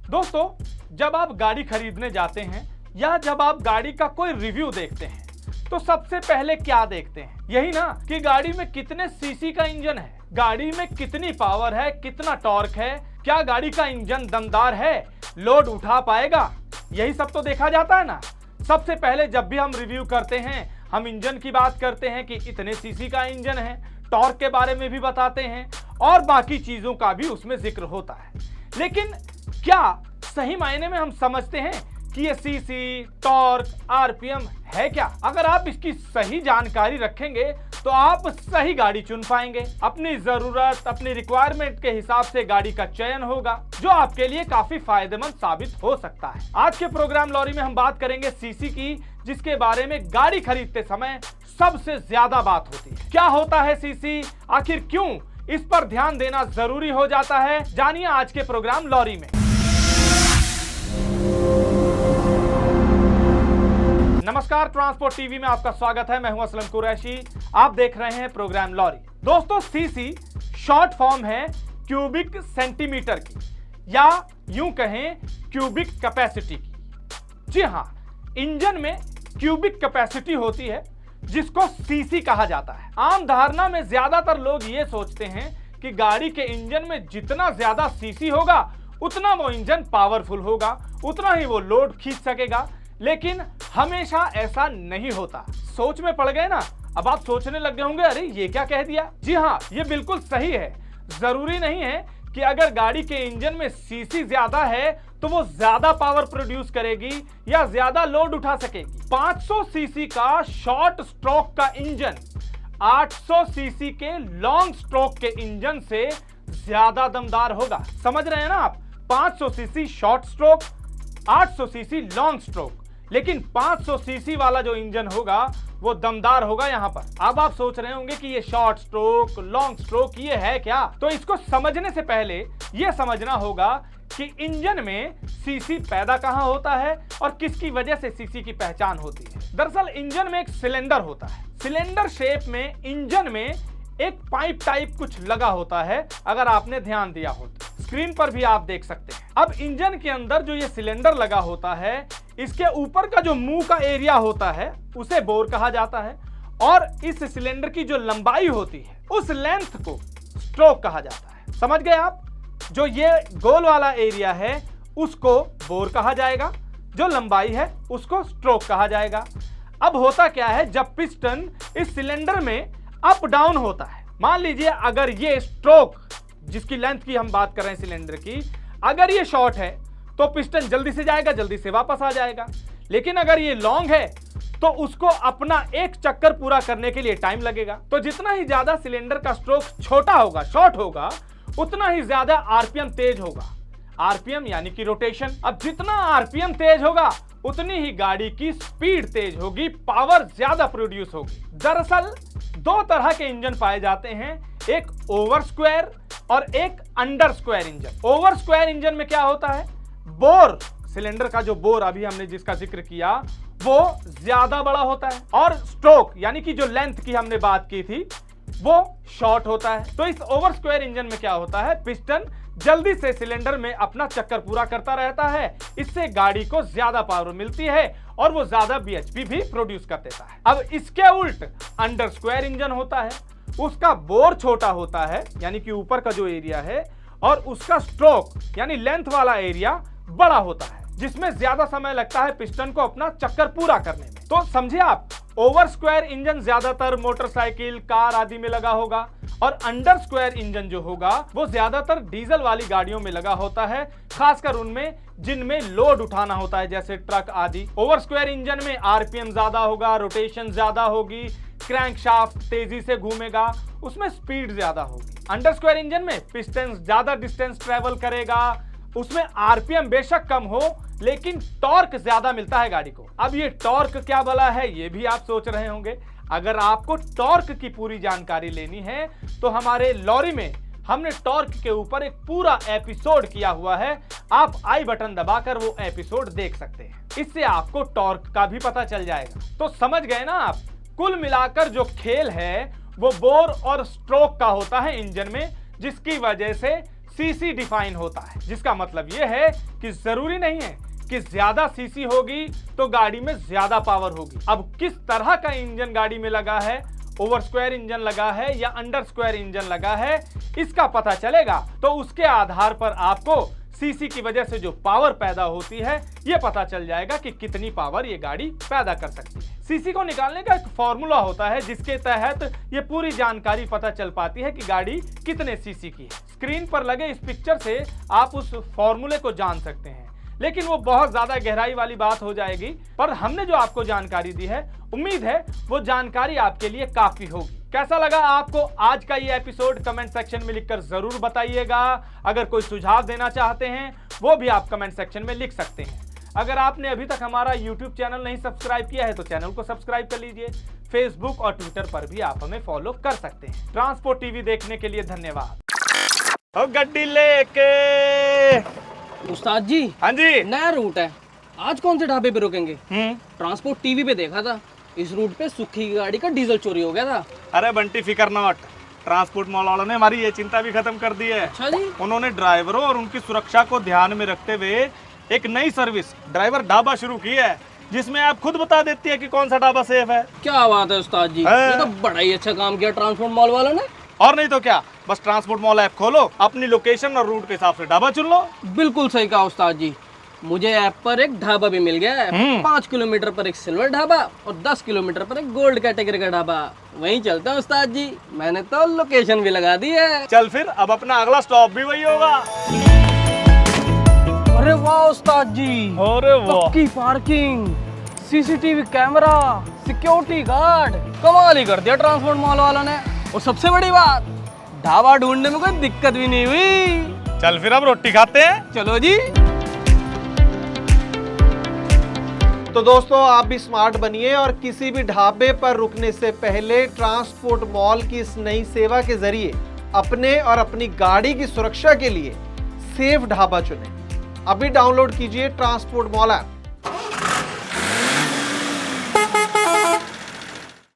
दोस्तों, जब आप गाड़ी खरीदने जाते हैं या जब आप गाड़ी का कोई रिव्यू देखते हैं तो सबसे पहले क्या देखते हैं? यही ना कि गाड़ी में कितने सीसी का इंजन है, गाड़ी में कितनी पावर है, कितना टॉर्क है, क्या गाड़ी का इंजन दमदार है, लोड उठा पाएगा। यही सब तो देखा जाता है ना। सबसे पहले जब भी हम रिव्यू करते हैं हम इंजन की बात करते हैं कि इतने सीसी का इंजन है, टॉर्क के बारे में भी बताते हैं और बाकी चीजों का भी उसमें जिक्र होता है। लेकिन क्या सही मायने में हम समझते हैं कि ये सीसी, टॉर्क, आरपीएम है क्या? अगर आप इसकी सही जानकारी रखेंगे तो आप सही गाड़ी चुन पाएंगे। अपनी जरूरत, अपनी रिक्वायरमेंट के हिसाब से गाड़ी का चयन होगा जो आपके लिए काफी फायदेमंद साबित हो सकता है। आज के प्रोग्राम लॉरी में हम बात करेंगे सीसी की, जिसके बारे में गाड़ी खरीदते समय सबसे ज्यादा बात होती है। क्या होता है सीसी, आखिर क्यों इस पर ध्यान देना जरूरी हो जाता है, जानिए आज के प्रोग्राम लॉरी में। नमस्कार, ट्रांसपोर्ट टीवी में आपका स्वागत है। मैं हूं असलम कुरैशी, आप देख रहे हैं प्रोग्राम लॉरी। दोस्तों, सीसी शॉर्ट फॉर्म है क्यूबिक सेंटीमीटर की, या यूं कहें क्यूबिक कैपेसिटी की। जी हां, इंजन में क्यूबिक कैपेसिटी होती है जिसको सीसी कहा जाता है। आम धारणा में ज्यादातर लोग ये सोचते हैं कि गाड़ी के इंजन में जितना ज्यादा सीसी होगा उतना वो इंजन पावरफुल होगा, उतना ही वो लोड खींच सकेगा। लेकिन हमेशा ऐसा नहीं होता। सोच में पड़ गए ना? अब आप सोचने लग गए होंगे, अरे ये क्या कह दिया। जी हाँ, ये बिल्कुल सही है। जरूरी नहीं है कि अगर गाड़ी के इंजन में सीसी ज्यादा है तो वो ज्यादा पावर प्रोड्यूस करेगी या ज्यादा लोड उठा सकेगी। 500 सीसी का शॉर्ट स्ट्रोक का इंजन 800 सीसी के लॉन्ग स्ट्रोक के इंजन से ज्यादा दमदार होगा। समझ रहे हैं ना आप? 500 CC short stroke, 800 CC long stroke. लेकिन 500 सीसी वाला जो इंजन होगा वो दमदार होगा। यहां पर अब आप सोच रहे होंगे कि ये शॉर्ट स्ट्रोक, लॉन्ग स्ट्रोक ये है क्या? तो इसको समझने से पहले ये समझना होगा कि इंजन में सीसी पैदा कहां होता है और किसकी वजह से सीसी की पहचान होती है। दरअसल इंजन में एक सिलेंडर होता है। सिलेंडर शेप में इंजन में एक पाइप टाइप कुछ लगा होता है, अगर आपने ध्यान दिया हो तो स्क्रीन पर भी आप देख सकते हैं। अब इंजन के अंदर जो ये सिलेंडर लगा होता है, इसके ऊपर का जो मुंह का एरिया होता है उसे बोर कहा जाता है, और इस सिलेंडर की जो लंबाई होती है उस लेंथ को स्ट्रोक कहा जाता है। समझ गए आप? जो ये गोल वाला एरिया है उसको बोर कहा जाएगा, जो लंबाई है उसको स्ट्रोक कहा जाएगा। अब होता क्या है, जब पिस्टन इस सिलेंडर में अप डाउन होता है, मान लीजिए अगर ये स्ट्रोक जिसकी लेंथ की हम बात कर रहे हैं सिलेंडर की, अगर ये शॉर्ट है तो पिस्टन जल्दी से जाएगा, जल्दी से वापस आ जाएगा। लेकिन अगर ये लॉन्ग है तो उसको अपना एक चक्कर पूरा करने के लिए टाइम लगेगा। तो जितना ही ज्यादा सिलेंडर का स्ट्रोक छोटा होगा, शॉर्ट होगा, उतना ही ज्यादा आरपीएम तेज होगा। आरपीएम यानी कि रोटेशन। अब जितना आरपीएम तेज होगा उतनी ही गाड़ी की स्पीड तेज होगी, पावर ज्यादा प्रोड्यूस होगी। दरअसल दो तरह के इंजन पाए जाते हैं, एक ओवर स्क्वायर और एक under square engine. Over square engine में क्या होता है, बोर, सिलेंडर का जो बोर अभी हमने जिसका जिक्र किया वो ज्यादा बड़ा होता है, और स्ट्रोक यानी कि जो लेंथ की हमने बात की थी वो शॉर्ट होता है। तो इस ओवर स्क्वायर इंजन में क्या होता है, पिस्टन जल्दी से सिलेंडर में अपना चक्कर पूरा करता रहता है, इससे गाड़ी को ज्यादा पावर मिलती है और वो ज्यादा बीएचपी भी प्रोड्यूस कर देता है। अब इसके उल्ट अंडर स्क्वायर इंजन होता है, उसका बोर छोटा होता है यानी कि ऊपर का जो एरिया है, और उसका स्ट्रोक यानी लेंथ वाला एरिया बड़ा होता है, जिसमें ज्यादा समय लगता है पिस्टन को अपना चक्कर पूरा करने में। तो समझिए आप, ओवर स्क्वायर इंजन ज्यादातर मोटरसाइकिल, कार आदि में लगा होगा, और अंडर स्क्वायर इंजन जो होगा वो ज्यादातर डीजल वाली गाड़ियों में लगा होता है, खासकर उनमें जिनमें लोड उठाना होता है जैसे ट्रक आदि। ओवर स्क्वायर इंजन में आरपीएम ज्यादा होगा, रोटेशन ज्यादा होगी, क्रैंकशाफ्ट तेजी से घूमेगा, उसमें स्पीड ज्यादा होगी। अंडर स्क्वायर इंजन में पिस्टन ज्यादा डिस्टेंस ट्रेवल करेगा, उसमें आरपीएम बेशक कम हो लेकिन टॉर्क ज्यादा मिलता है गाड़ी को। अब ये टॉर्क क्या भला है, ये भी आप सोच रहे होंगे। अगर आपको टॉर्क की पूरी जानकारी लेनी है तो हमारे लॉरी में हमने टॉर्क के ऊपर एक पूरा एपिसोड किया हुआ है, आप आई बटन दबाकर वो एपिसोड देख सकते हैं, इससे आपको टॉर्क का भी पता चल जाएगा। तो समझ गए ना आप, कुल मिलाकर जो खेल है वो बोर और स्ट्रोक का होता है इंजन में, जिसकी वजह से सीसी डिफाइन होता है, जिसका मतलब यह है कि जरूरी नहीं है कि ज्यादा सीसी होगी तो गाड़ी में ज्यादा पावर होगी। अब किस तरह का इंजन गाड़ी में लगा है, ओवर स्क्वायर इंजन लगा है या अंडर स्क्वायर इंजन लगा है, इसका पता चलेगा तो उसके आधार पर आपको सीसी की वजह से जो पावर पैदा होती है ये पता चल जाएगा कि कितनी पावर ये गाड़ी पैदा कर सकती है। सीसी को निकालने का एक फॉर्मूला होता है जिसके तहत ये पूरी जानकारी पता चल पाती है कि गाड़ी कितने सीसी की है। स्क्रीन पर लगे इस पिक्चर से आप उस फॉर्मूले को जान सकते हैं, लेकिन वो बहुत ज्यादा गहराई वाली बात हो जाएगी। पर हमने जो आपको जानकारी दी है, उम्मीद है वो जानकारी आपके लिए काफी होगी। कैसा लगा आपको आज का ये एपिसोड, कमेंट सेक्शन में लिखकर जरूर बताइएगा। अगर कोई सुझाव देना चाहते हैं वो भी आप कमेंट सेक्शन में लिख सकते हैं। अगर आपने अभी तक हमारा यूट्यूब चैनल नहीं सब्सक्राइब किया है तो चैनल को सब्सक्राइब कर लीजिए। फेसबुक और ट्विटर पर भी आप हमें फॉलो कर सकते हैं। ट्रांसपोर्ट टीवी देखने के लिए धन्यवाद। गड्डी लेके उस्ताद जी। हाँ जी। नया रूट है, आज कौन से ढाबे पे रुकेंगे? ट्रांसपोर्ट टीवी पे देखा था, इस रूट पे सुखी की गाड़ी का डीजल चोरी हो गया था। अरे बंटी फिकर नॉट, ट्रांसपोर्ट मॉल वालों ने हमारी ये चिंता भी खत्म कर दी है। अच्छा जी। उन्होंने ड्राइवरों और उनकी सुरक्षा को ध्यान में रखते हुए एक नई सर्विस ड्राइवर ढाबा शुरू की है, जिसमें आप खुद बता देती है कि कौन सा ढाबा सेफ है। क्या बात है उस्ताद जी, ये तो बड़ा ही अच्छा काम किया ट्रांसपोर्ट मॉल वालों ने। और नहीं तो क्या, बस ट्रांसपोर्ट मॉल ऐप खोलो, अपनी लोकेशन और रूट के हिसाब से ढाबा चुन लो। बिल्कुल सही कहा उस्ताद जी, मुझे ऐप पर एक ढाबा भी मिल गया है। 5 किलोमीटर पर एक सिल्वर ढाबा और 10 किलोमीटर पर एक गोल्ड कैटेगरी का ढाबा। वहीं चलता है उस्ताद जी, मैंने तो लोकेशन भी लगा दी है। चल फिर, अब अपना अगला स्टॉप भी वही होगा। अरे वाह उस्ताद जी, अरे वाह, पक्की parking, CCTV camera, security guard, कमाल ही कर दिया ट्रांसपोर्ट मॉल वालों ने। और सबसे बड़ी बात, ढाबा ढूंढने में कोई दिक्कत भी नहीं हुई। चल फिर अब रोटी खाते हैं। चलो जी। तो दोस्तों, आप भी स्मार्ट बनिए और किसी भी ढाबे पर रुकने से पहले ट्रांसपोर्ट मॉल की इस नई सेवा के जरिए अपने और अपनी गाड़ी की सुरक्षा के लिए सेफ ढाबा चुनें। अभी डाउनलोड कीजिए ट्रांसपोर्ट मॉल ऐप।